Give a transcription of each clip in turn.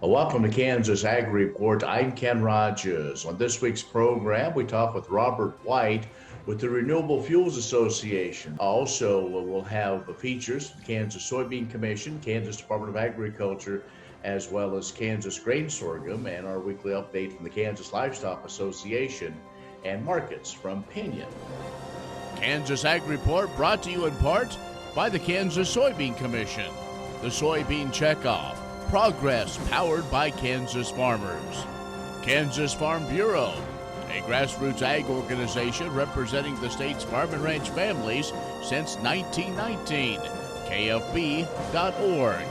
Welcome to Kansas Ag Report. I'm Ken Rogers. On this week's program, we talk with Robert White with the Renewable Fuels Association. Also, we'll have features from the Kansas Soybean Commission, Kansas Department of Agriculture, as well as Kansas Grain Sorghum, and our weekly update from the Kansas Livestock Association and markets from Pinion. Kansas Ag Report brought to you in part by the Kansas Soybean Commission, the Soybean Checkoff, Progress powered by Kansas farmers. Kansas Farm Bureau, a grassroots ag organization representing the state's farm and ranch families since 1919. KFB.org.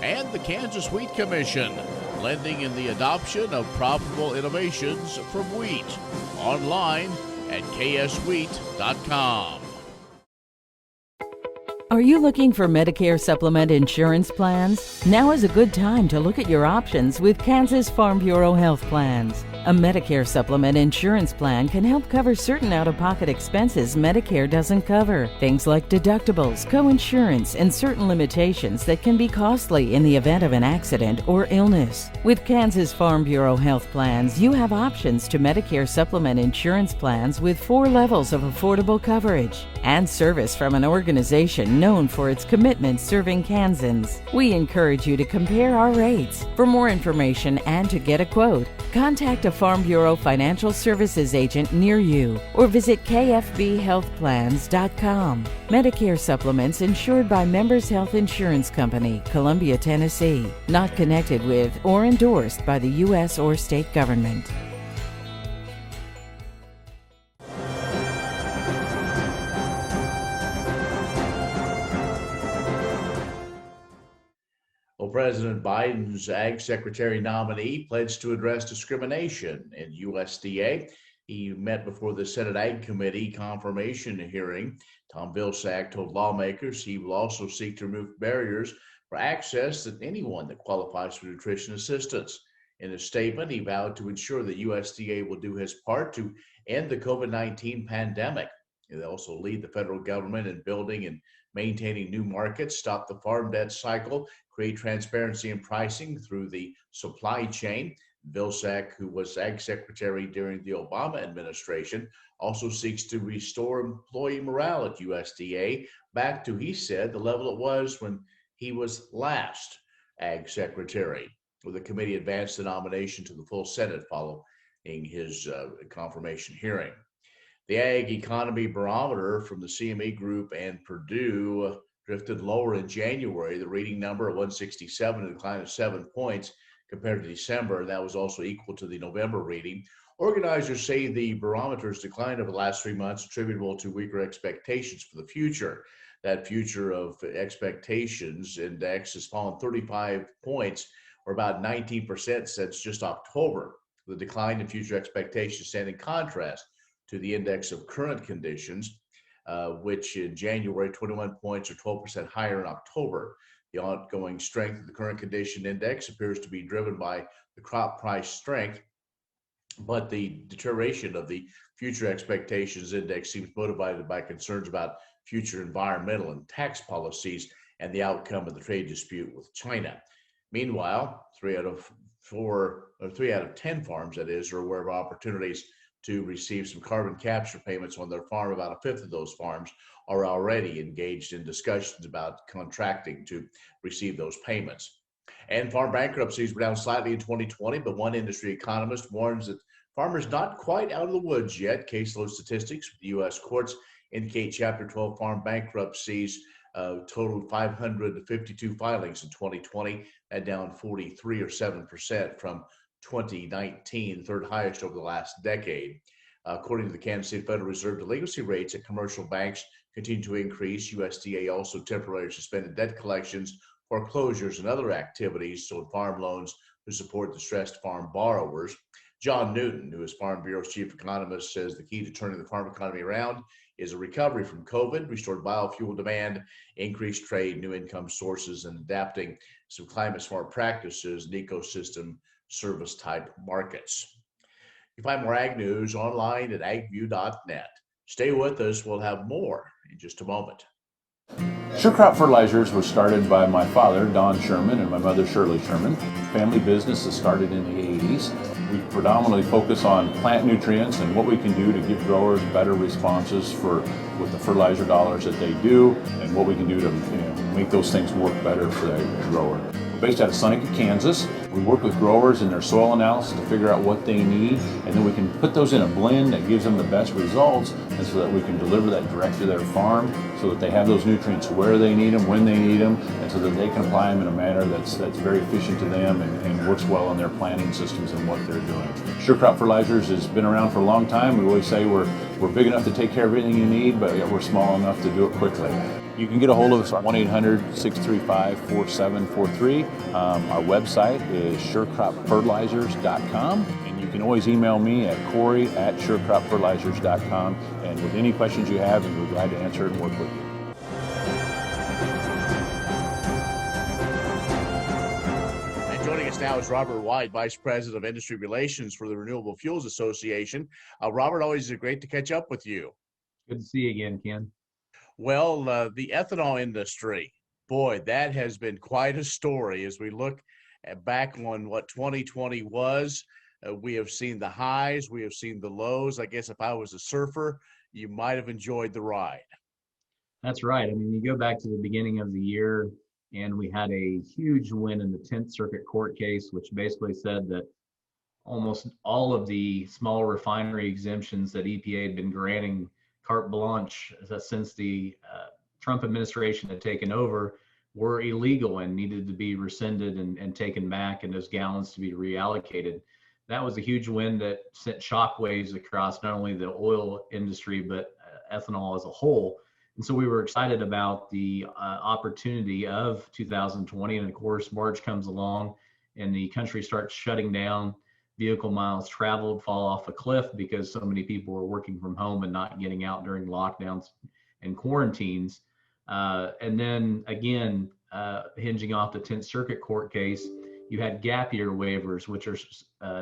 And the Kansas Wheat Commission, lending in the adoption of profitable innovations from wheat. Online at kswheat.com. Are you looking for Medicare supplement insurance plans? Now is a good time to look at your options with Kansas Farm Bureau Health Plans. A Medicare supplement insurance plan can help cover certain out-of-pocket expenses Medicare doesn't cover. Things like deductibles, co-insurance, and certain limitations that can be costly in the event of an accident or illness. With Kansas Farm Bureau Health Plans, you have options to Medicare supplement insurance plans with 4 levels of affordable coverage and service from an organization known for its commitment serving Kansans. We encourage you to compare our rates. For more information and to get a quote, contact a Farm Bureau Financial Services agent near you or visit kfbhealthplans.com. Medicare supplements insured by Members Health Insurance Company, Columbia, Tennessee. Not connected with or endorsed by the U.S. or state government. Well, President Biden's Ag Secretary nominee pledged to address discrimination in USDA. He met before the Senate Ag Committee confirmation hearing. Tom Vilsack told lawmakers he will also seek to remove barriers for access to anyone that qualifies for nutrition assistance. In a statement, he vowed to ensure that USDA will do his part to end the COVID-19 pandemic. He'll also lead the federal government in building and maintaining new markets, stop the farm debt cycle, create transparency in pricing through the supply chain. Vilsack, who was Ag Secretary during the Obama administration, also seeks to restore employee morale at USDA back to, he said, the level it was when he was last Ag Secretary. Well, the committee advanced the nomination to the full Senate following his confirmation hearing. The Ag Economy Barometer from the CME Group and Purdue drifted lower in January. The reading number at 167, a decline of 7 points compared to December. That was also equal to the November reading. Organizers say the barometer's decline over the last 3 months attributable to weaker expectations for the future. That future of expectations index has fallen 35 points, or about 19% since just October. The decline in future expectations stand in contrast to the index of current conditions, which in January, 21 points or 12% higher in October. The ongoing strength of the current condition index appears to be driven by the crop price strength, but the deterioration of the future expectations index seems motivated by concerns about future environmental and tax policies and the outcome of the trade dispute with China. Meanwhile, 3 out of 10 farms, that is, are aware of opportunities to receive some carbon capture payments on their farm. About a fifth of those farms are already engaged in discussions about contracting to receive those payments. And farm bankruptcies were down slightly in 2020, but one industry economist warns that farmers not quite out of the woods yet. Caseload statistics from the U.S. courts indicate Chapter 12 farm bankruptcies totaled 552 filings in 2020, that down 43 or 7% from 2019, third highest over the last decade. According to the Kansas State Federal Reserve, delinquency rates at commercial banks continue to increase. USDA also temporarily suspended debt collections, foreclosures, and other activities sold farm loans to support distressed farm borrowers. John Newton, who is Farm Bureau's chief economist, says the key to turning the farm economy around is a recovery from COVID, restored biofuel demand, increased trade, new income sources, and adapting some climate-smart practices and ecosystem service type markets. You can find more ag news online at agview.net. Stay with us. We'll have more in just a moment. Sure Crop Fertilizers was started by my father, Don Sherman, and my mother, Shirley Sherman. Family business that started in the 80s. We predominantly focus on plant nutrients and what we can do to give growers better responses with the fertilizer dollars that they do, and what we can do to make those things work better for the grower. We're based out of Seneca, Kansas. We work with growers in their soil analysis to figure out what they need, and then we can put those in a blend that gives them the best results, and so that we can deliver that direct to their farm, so that they have those nutrients where they need them, when they need them, and so that they can apply them in a manner that's very efficient to them and works well on their planting systems and what they're doing. Sure Crop Fertilizers has been around for a long time. We always say we're big enough to take care of everything you need, but we're small enough to do it quickly. You can get a hold of us at 1-800-635-4743. Our website is surecropfertilizers.com, and you can always email me at Corey@surecropfertilizers.com, and with any questions you have, we're glad to answer and work with you. Joining us now is Robert White, Vice President of Industry Relations for the Renewable Fuels Association. Robert, always great to catch up with you. Good to see you again, Ken. Well, the ethanol industry, boy, that has been quite a story as we look back on what 2020 was. We have seen the highs, we have seen the lows. I guess if I was a surfer, you might have enjoyed the ride. That's right. I mean, you go back to the beginning of the year, and we had a huge win in the 10th Circuit Court case, which basically said that almost all of the small refinery exemptions that EPA had been granting carte blanche since the Trump administration had taken over were illegal and needed to be rescinded and taken back, and those gallons to be reallocated. That was a huge win that sent shockwaves across not only the oil industry, but ethanol as a whole. And so we were excited about the opportunity of 2020. And of course, March comes along and the country starts shutting down. Vehicle miles traveled fall off a cliff because so many people were working from home and not getting out during lockdowns and quarantines. And then again, hinging off the 10th Circuit Court case, you had gap year waivers, which are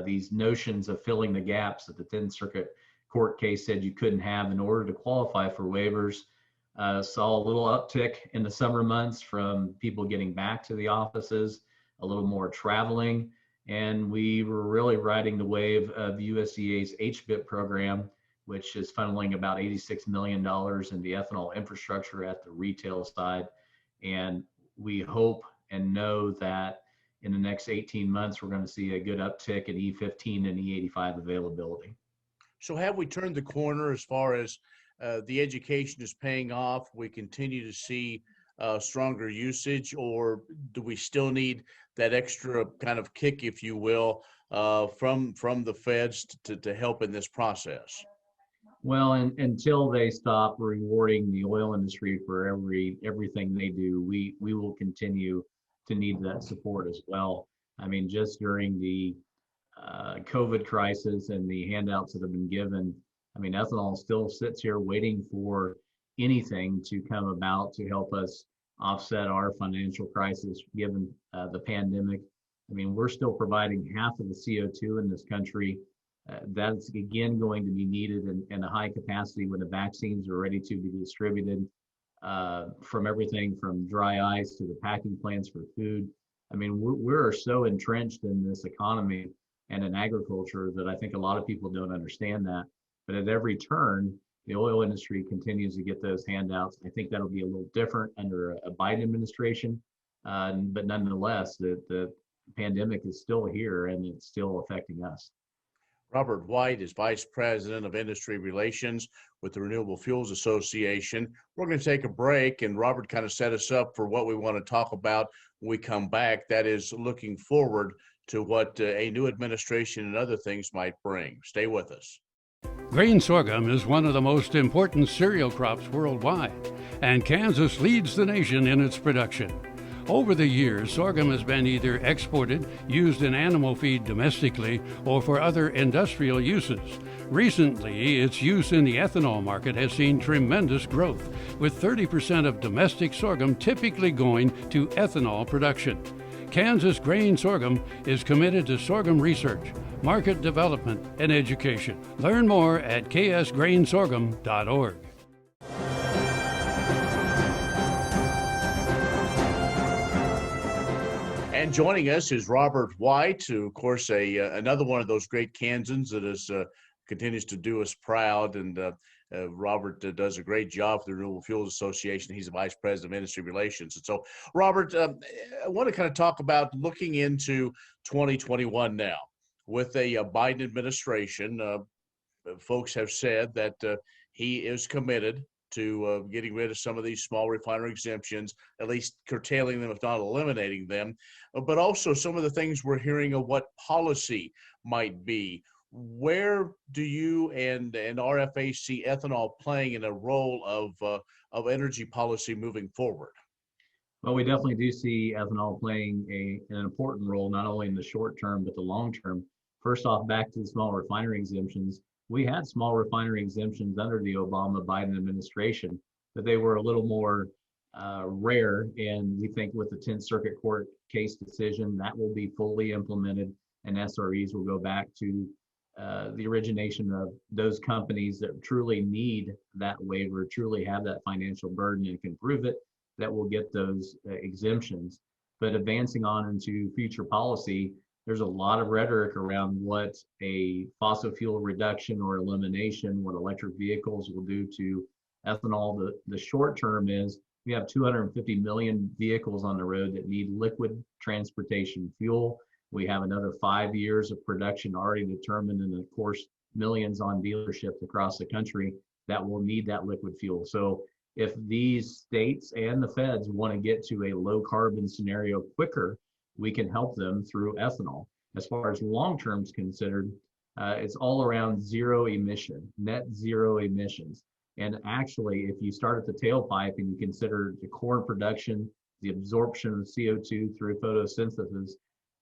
these notions of filling the gaps that the 10th Circuit Court case said you couldn't have in order to qualify for waivers. Saw a little uptick in the summer months from people getting back to the offices, a little more traveling. And we were really riding the wave of USDA's HBIP program, which is funneling about $86 million in the ethanol infrastructure at the retail side. And we hope and know that in the next 18 months, we're going to see a good uptick in E15 and E85 availability. So have we turned the corner as far as the education is paying off? We continue to see stronger usage, or do we still need that extra kind of kick, if you will, from the feds to help in this process? Well, until they stop rewarding the oil industry for everything they do, we will continue to need that support as well. I mean, just during the COVID crisis and the handouts that have been given, I mean, ethanol still sits here waiting for anything to come about to help us offset our financial crisis given the pandemic. I mean, we're still providing half of the CO2 in this country. That's again going to be needed in a high capacity when the vaccines are ready to be distributed, from everything from dry ice to the packing plants for food. I mean, we're so entrenched in this economy and in agriculture that I think a lot of people don't understand that. But at every turn, the oil industry continues to get those handouts. I think that'll be a little different under a Biden administration, but nonetheless, the pandemic is still here and it's still affecting us. Robert White is Vice President of Industry Relations with the Renewable Fuels Association. We're going to take a break, and Robert kind of set us up for what we want to talk about when we come back. That is looking forward to what a new administration and other things might bring. Stay with us. Grain sorghum is one of the most important cereal crops worldwide, and Kansas leads the nation in its production. Over the years, sorghum has been either exported, used in animal feed domestically, or for other industrial uses. Recently, its use in the ethanol market has seen tremendous growth, with 30% of domestic sorghum typically going to ethanol production. Kansas Grain Sorghum is committed to sorghum research, market development, and education. Learn more at ksgrainsorghum.org. And joining us is Robert White, who, of course, another one of those great Kansans that is continues to do us proud. And Robert does a great job for the Renewable Fuels Association. He's the Vice President of Industry Relations. And so, Robert, I want to kind of talk about looking into 2021 now. With a Biden administration, folks have said that he is committed to getting rid of some of these small refinery exemptions, at least curtailing them, if not eliminating them. But also some of the things we're hearing of what policy might be. Where do you and RFA see ethanol playing in a role of energy policy moving forward? Well, we definitely do see ethanol playing an important role, not only in the short term, but the long term. First off, back to the small refinery exemptions. We had small refinery exemptions under the Obama-Biden administration, but they were a little more rare. And we think with the 10th Circuit Court case decision, that will be fully implemented, and SREs will go back to the origination of those companies that truly need that waiver, truly have that financial burden and can prove it, that will get those exemptions. But advancing on into future policy, there's a lot of rhetoric around what a fossil fuel reduction or elimination, what electric vehicles will do to ethanol. The short term is we have 250 million vehicles on the road that need liquid transportation fuel. We have another 5 years of production already determined, and of course, millions on dealerships across the country that will need that liquid fuel. So if these states and the feds want to get to a low carbon scenario quicker, we can help them through ethanol. As far as long-term is considered, it's all around zero emission, net zero emissions. And actually, if you start at the tailpipe and you consider the corn production, the absorption of CO2 through photosynthesis,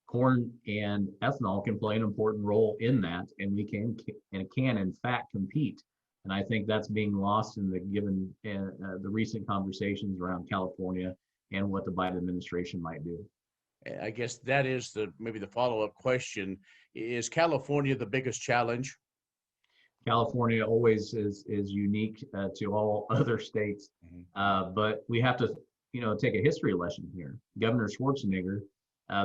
corn and ethanol can play an important role in that, and we can in fact compete. And I think that's being lost in the recent conversations around California and what the Biden administration might do. I guess that is maybe the follow-up question. Is California the biggest challenge? California always is unique to all other states, but we have to, take a history lesson here. Governor Schwarzenegger,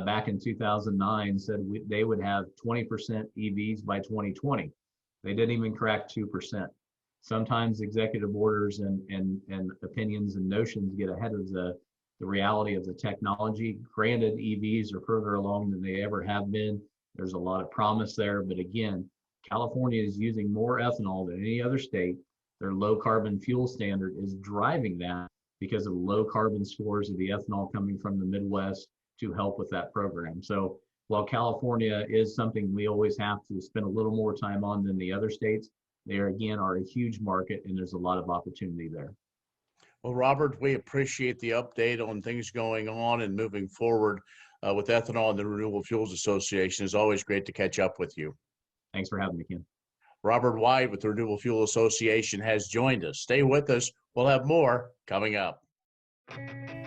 back in 2009, said they would have 20% EVs by 2020. They didn't even crack 2%. Sometimes executive orders and opinions and notions get ahead of the reality of the technology. Granted, EVs are further along than they ever have been. There's a lot of promise there, but again, California is using more ethanol than any other state. Their low carbon fuel standard is driving that because of low carbon scores of the ethanol coming from the Midwest to help with that program. So while California is something we always have to spend a little more time on than the other states, they are a huge market, and there's a lot of opportunity there. Well, Robert, we appreciate the update on things going on and moving forward with ethanol and the Renewable Fuels Association. It's always great to catch up with you. Thanks for having me, Ken. Robert White with the Renewable Fuel Association has joined us. Stay with us. We'll have more coming up.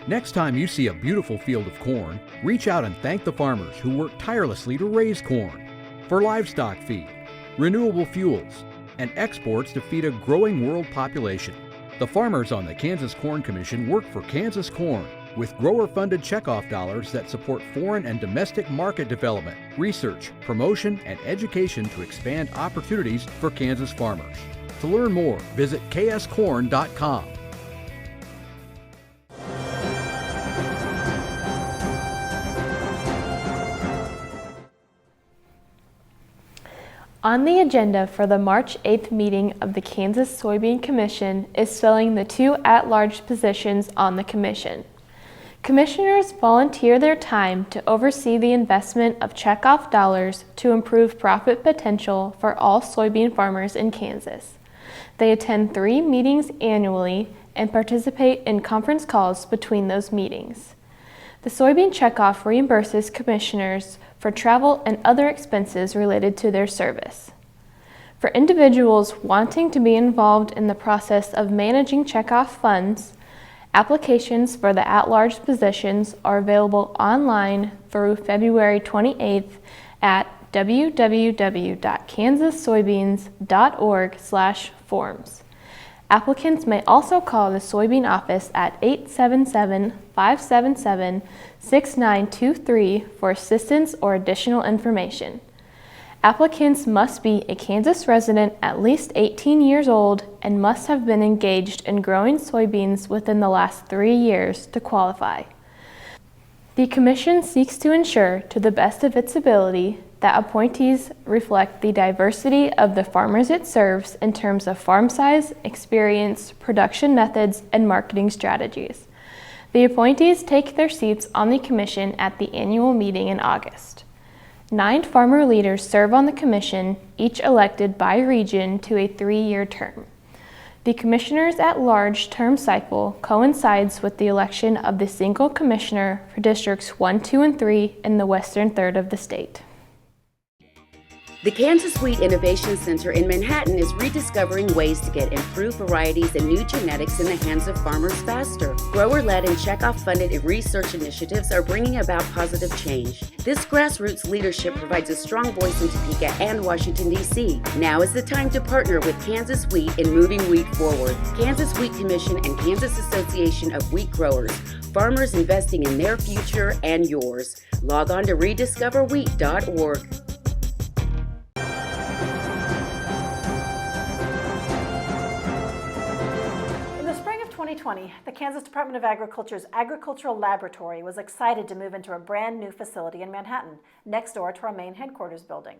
Next time you see a beautiful field of corn, reach out and thank the farmers who work tirelessly to raise corn for livestock feed, renewable fuels, and exports to feed a growing world population. The farmers on the Kansas Corn Commission work for Kansas Corn with grower-funded checkoff dollars that support foreign and domestic market development, research, promotion, and education to expand opportunities for Kansas farmers. To learn more, visit kscorn.com. On the agenda for the March 8th meeting of the Kansas Soybean Commission is filling the 2 at-large positions on the commission. Commissioners volunteer their time to oversee the investment of checkoff dollars to improve profit potential for all soybean farmers in Kansas. They attend 3 meetings annually and participate in conference calls between those meetings. The soybean checkoff reimburses commissioners for travel and other expenses related to their service. For individuals wanting to be involved in the process of managing checkoff funds, applications for the at-large positions are available online through February 28th at www.kansassoybeans.org/forms. Applicants may also call the soybean office at 877-577-6923 for assistance or additional information. Applicants must be a Kansas resident at least 18 years old and must have been engaged in growing soybeans within the last 3 years to qualify. The Commission seeks to ensure, to the best of its ability, that appointees reflect the diversity of the farmers it serves in terms of farm size, experience, production methods, and marketing strategies. The appointees take their seats on the Commission at the annual meeting in August. 9 farmer leaders serve on the Commission, each elected by region to a 3-year term. The Commissioners at Large term cycle coincides with the election of the single commissioner for Districts 1, 2, and 3 in the western third of the state. The Kansas Wheat Innovation Center in Manhattan is rediscovering ways to get improved varieties and new genetics in the hands of farmers faster. Grower-led and checkoff-funded research initiatives are bringing about positive change. This grassroots leadership provides a strong voice in Topeka and Washington, D.C. Now is the time to partner with Kansas Wheat in moving wheat forward. Kansas Wheat Commission and Kansas Association of Wheat Growers. Farmers investing in their future and yours. Log on to rediscoverwheat.org. In the spring of 2020, the Kansas Department of Agriculture's Agricultural Laboratory was excited to move into a brand new facility in Manhattan, next door to our main headquarters building.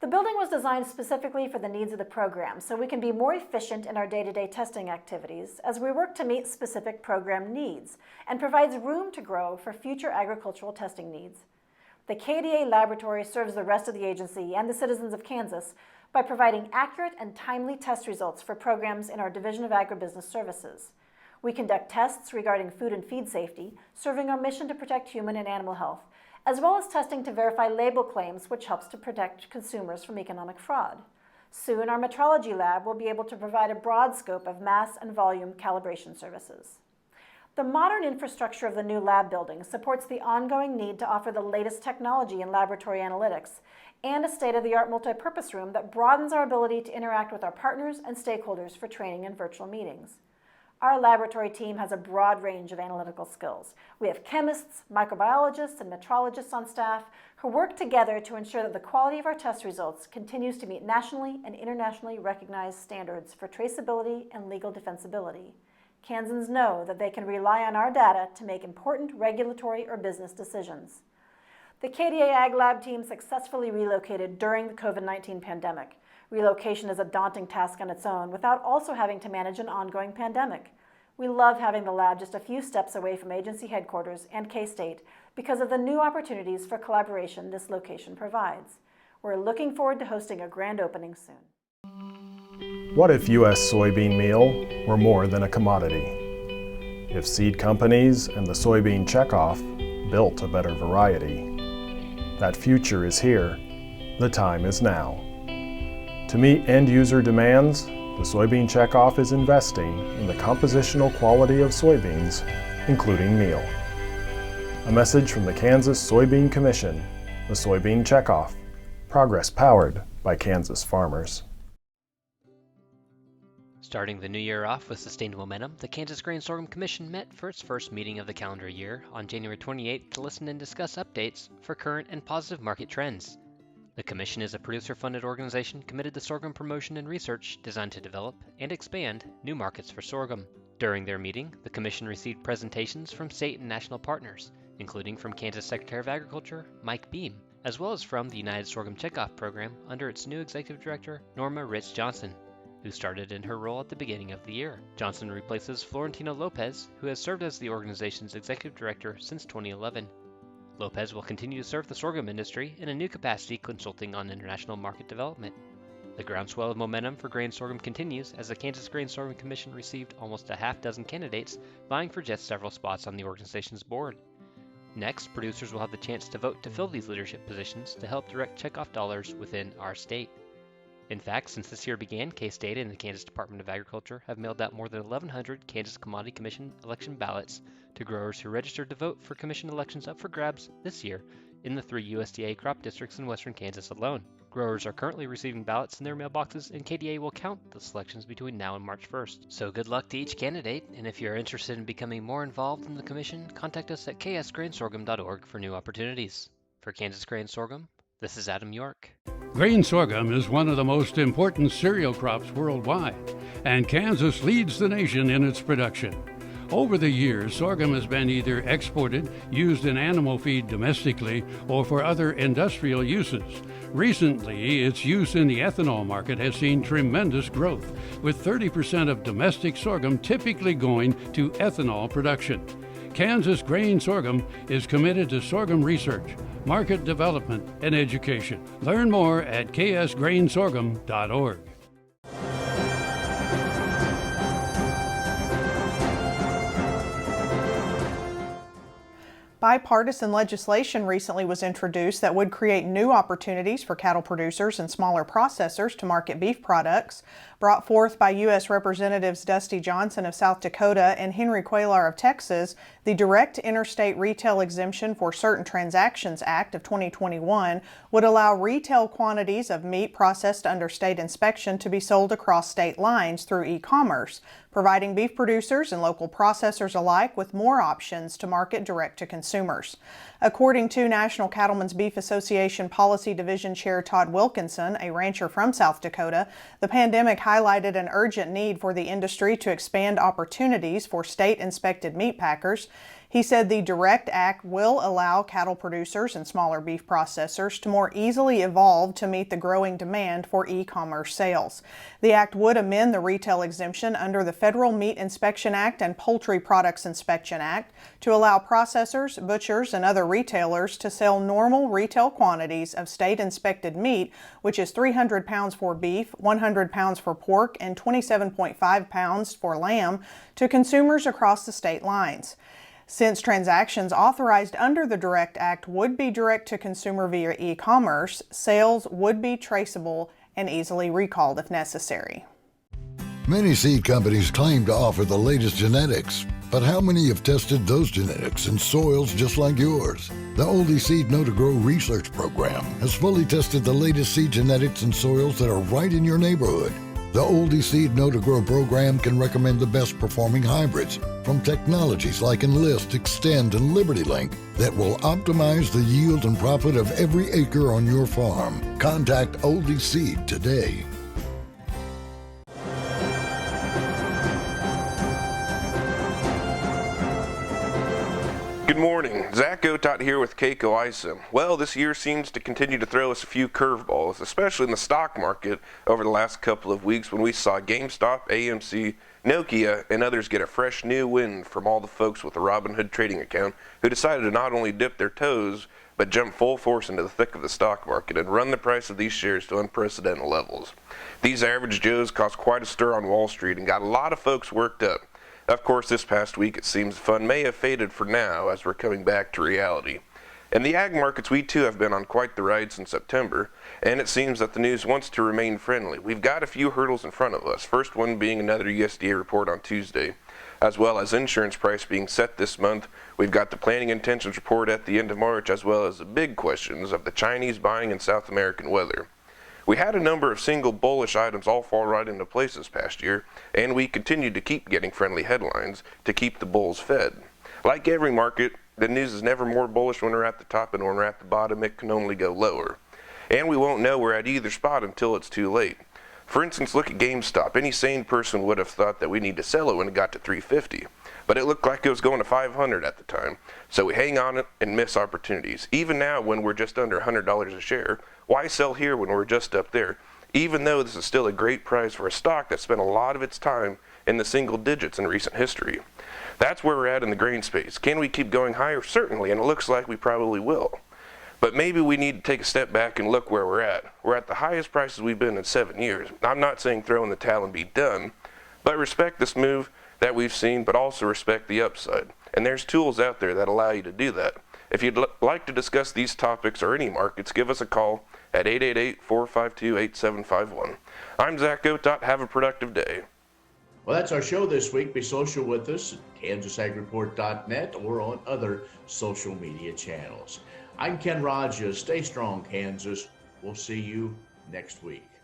The building was designed specifically for the needs of the program, so we can be more efficient in our day-to-day testing activities as we work to meet specific program needs, and provides room to grow for future agricultural testing needs. The KDA laboratory serves the rest of the agency and the citizens of Kansas by providing accurate and timely test results for programs in our Division of Agribusiness Services. We conduct tests regarding food and feed safety, serving our mission to protect human and animal health, as well as testing to verify label claims, which helps to protect consumers from economic fraud. Soon, our metrology lab will be able to provide a broad scope of mass and volume calibration services. The modern infrastructure of the new lab building supports the ongoing need to offer the latest technology in laboratory analytics and a state-of-the-art multipurpose room that broadens our ability to interact with our partners and stakeholders for training and virtual meetings. Our laboratory team has a broad range of analytical skills. We have chemists, microbiologists, and metrologists on staff who work together to ensure that the quality of our test results continues to meet nationally and internationally recognized standards for traceability and legal defensibility. Kansans know that they can rely on our data to make important regulatory or business decisions. The KDA Ag Lab team successfully relocated during the COVID-19 pandemic. Relocation is a daunting task on its own without also having to manage an ongoing pandemic. We love having the lab just a few steps away from agency headquarters and K-State because of the new opportunities for collaboration this location provides. We're looking forward to hosting a grand opening soon. What if U.S. soybean meal were more than a commodity? If seed companies and the soybean checkoff built a better variety? That future is here. The time is now. To meet end-user demands, the soybean checkoff is investing in the compositional quality of soybeans, including meal. A message from the Kansas Soybean Commission, the Soybean Checkoff, progress powered by Kansas farmers. Starting the new year off with sustained momentum, the Kansas Grain Sorghum Commission met for its first meeting of the calendar year on January 28th to listen and discuss updates for current and positive market trends. The Commission is a producer-funded organization committed to sorghum promotion and research designed to develop and expand new markets for sorghum. During their meeting, the Commission received presentations from state and national partners, including from Kansas Secretary of Agriculture, Mike Beam, as well as from the United Sorghum Checkoff Program under its new Executive Director, Norma Ritz Johnson, who started in her role at the beginning of the year. Johnson replaces Florentino Lopez, who has served as the organization's Executive Director since 2011. Lopez will continue to serve the sorghum industry in a new capacity consulting on international market development. The groundswell of momentum for grain sorghum continues as the Kansas Grain Sorghum Commission received almost a half-dozen candidates vying for just several spots on the organization's board. Next, producers will have the chance to vote to fill these leadership positions to help direct checkoff dollars within our state. In fact, since this year began, K-State and the Kansas Department of Agriculture have mailed out more than 1,100 Kansas Commodity Commission election ballots to growers who registered to vote for commission elections up for grabs this year in the 3 USDA crop districts in western Kansas alone. Growers are currently receiving ballots in their mailboxes, and KDA will count the selections between now and March 1st. So good luck to each candidate, and if you're interested in becoming more involved in the commission, contact us at ksgrainsorghum.org for new opportunities. For Kansas Grain Sorghum, this is Adam York. Grain sorghum is one of the most important cereal crops worldwide, and Kansas leads the nation in its production. Over the years, sorghum has been either exported, used in animal feed domestically, or for other industrial uses. Recently, its use in the ethanol market has seen tremendous growth, with 30% of domestic sorghum typically going to ethanol production. Kansas Grain Sorghum is committed to sorghum research, market development, and education. Learn more at ksgrainsorghum.org. Bipartisan legislation recently was introduced that would create new opportunities for cattle producers and smaller processors to market beef products. Brought forth by U.S. Representatives Dusty Johnson of South Dakota and Henry Cuellar of Texas, the Direct Interstate Retail Exemption for Certain Transactions Act of 2021 would allow retail quantities of meat processed under state inspection to be sold across state lines through e-commerce, providing beef producers and local processors alike with more options to market direct to consumers. According to National Cattlemen's Beef Association Policy Division Chair Todd Wilkinson, a rancher from South Dakota, the pandemic highlighted an urgent need for the industry to expand opportunities for state-inspected meat packers. He said the Direct Act will allow cattle producers and smaller beef processors to more easily evolve to meet the growing demand for e-commerce sales. The act would amend the retail exemption under the Federal Meat Inspection Act and Poultry Products Inspection Act to allow processors, butchers, and other retailers to sell normal retail quantities of state-inspected meat, which is 300 pounds for beef, 100 pounds for pork, and 27.5 pounds for lamb, to consumers across the state lines. Since transactions authorized under the Direct Act would be direct to consumer via e-commerce, sales would be traceable and easily recalled if necessary. Many seed companies claim to offer the latest genetics, but how many have tested those genetics in soils just like yours? The Oldie Seed Know to Grow research program has fully tested the latest seed genetics in soils that are right in your neighborhood. The Oldie Seed Know to Grow program can recommend the best performing hybrids from technologies like Enlist, Extend, and Liberty Link that will optimize the yield and profit of every acre on your farm. Contact Oldie Seed today. Good morning, Zach Gotot here with Keiko ISA. Well, this year seems to continue to throw us a few curveballs, especially in the stock market over the last couple of weeks when we saw GameStop, AMC, Nokia, and others get a fresh new wind from all the folks with a Robinhood trading account who decided to not only dip their toes, but jump full force into the thick of the stock market and run the price of these shares to unprecedented levels. These average Joes caused quite a stir on Wall Street and got a lot of folks worked up. Of course, this past week it seems the fun may have faded for now as we're coming back to reality. In the ag markets, we too have been on quite the ride since September, and it seems that the news wants to remain friendly. We've got a few hurdles in front of us, first one being another USDA report on Tuesday, as well as insurance price being set this month. We've got the planning intentions report at the end of March, as well as the big questions of the Chinese buying and South American weather. We had a number of single bullish items all fall right into place this past year, and we continued to keep getting friendly headlines to keep the bulls fed. Like every market, the news is never more bullish when we're at the top, and when we're at the bottom, it can only go lower. And we won't know we're at either spot until it's too late. For instance, look at GameStop. Any sane person would have thought that we need to sell it when it got to $350, but it looked like it was going to $500 at the time. So we hang on it and miss opportunities. Even now, when we're just under $100 a share, why sell here when we're just up there? Even though this is still a great price for a stock that spent a lot of its time in the single digits in recent history. That's where we're at in the grain space. Can we keep going higher? Certainly, and it looks like we probably will. But maybe we need to take a step back and look where we're at. We're at the highest prices we've been in 7 years. I'm not saying throw in the towel and be done, but respect this move that we've seen, but also respect the upside. And there's tools out there that allow you to do that. If you'd like to discuss these topics or any markets, give us a call at 888-452-8751. I'm Zach Gotot. Have a productive day. Well, that's our show this week. Be social with us at KansasAgReport.net or on other social media channels. I'm Ken Rogers. Stay strong, Kansas. We'll see you next week.